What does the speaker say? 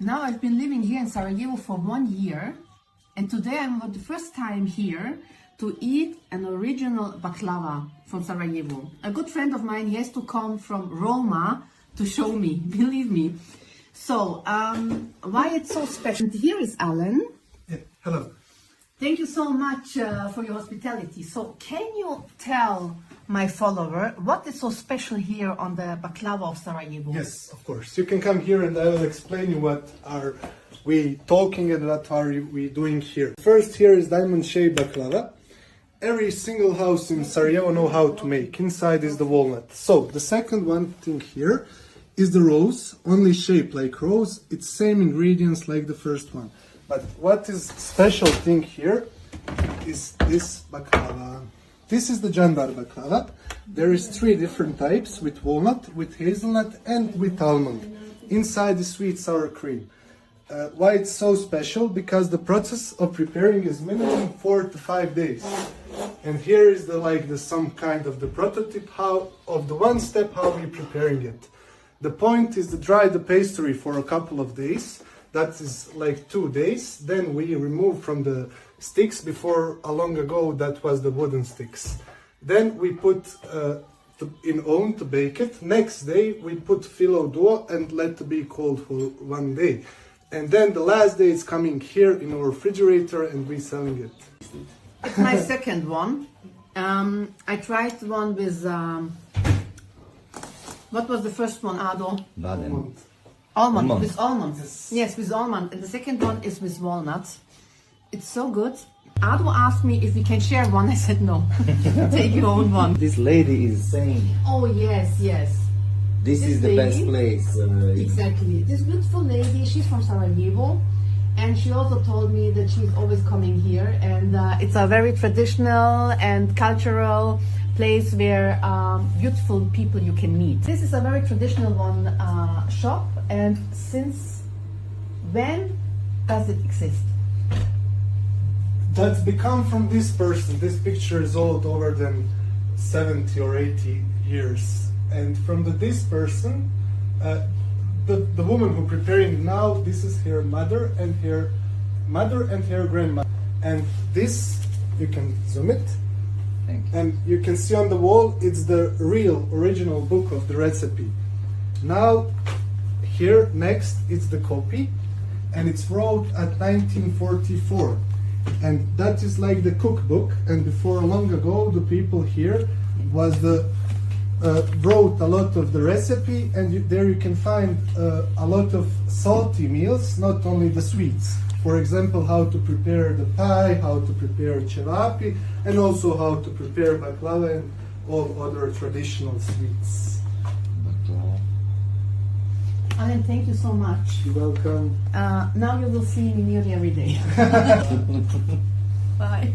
Now I've been living here in Sarajevo for 1 year, and today I'm for the first time here to eat an original baklava from Sarajevo. A good friend of mine, he has to come from Roma to show me, believe me. So, why it's so special? Here is Alan. Yeah, hello. Thank you so much for your hospitality. So, can you tell my follower what is so special here on the baklava of Sarajevo? Yes, of course. You can come here and I will explain you what are we talking and what are we doing here. First, here is diamond-shaped baklava. Every single house in Sarajevo know how to make. Inside is the walnut. So, the second one thing here is the rose, only shaped like rose. It's same ingredients like the first one. But what is special thing here is this baklava. This is the Dzandar baklava. There is 3 different types, with walnut, with hazelnut and with almond. Inside is sweet sour cream. Why it's so special? Because the process of preparing is minimum 4 to 5 days. And here is some kind of the prototype of the one step how we preparing it. The point is to dry the pastry for a couple of days. That is like 2 days. Then we remove from the sticks. Before a long ago that was the wooden sticks. Then we put in oven to bake it. Next day we put phyllo dough and let it be cold for 1 day. And then the last day is coming here in our refrigerator and we selling it. It's my second one. I tried one with what was the first one, Ado? Almond. Almond, with almonds. Yes, with almond. And the second one is with walnuts. It's so good. Ado asked me if we can share one. I said no. Take your own one. This lady is saying, Oh yes, yes. this is the best place. Exactly. This beautiful lady, she's from Sarajevo. And she also told me that she's always coming here. And it's a very traditional and cultural place where beautiful people you can meet. This is a very traditional one shop. And since when does it exist? That's become from this person. This picture is old, over than 70 or 80 years. And from this person, the woman who preparing now, this is her mother and her grandmother. And this, you can zoom it. Thank you. And you can see on the wall, it's the real original book of the recipe. Now, here next, it's the copy. And it's wrote at 1944. And that is like the cookbook. And before long ago, the people here was wrote a lot of the recipe, and there you can find a lot of salty meals, not only the sweets. For example, how to prepare the pie, how to prepare cevapi, and also how to prepare baklava and all other traditional sweets. Alan, thank you so much. You're welcome. Now you will see me nearly every day. Bye.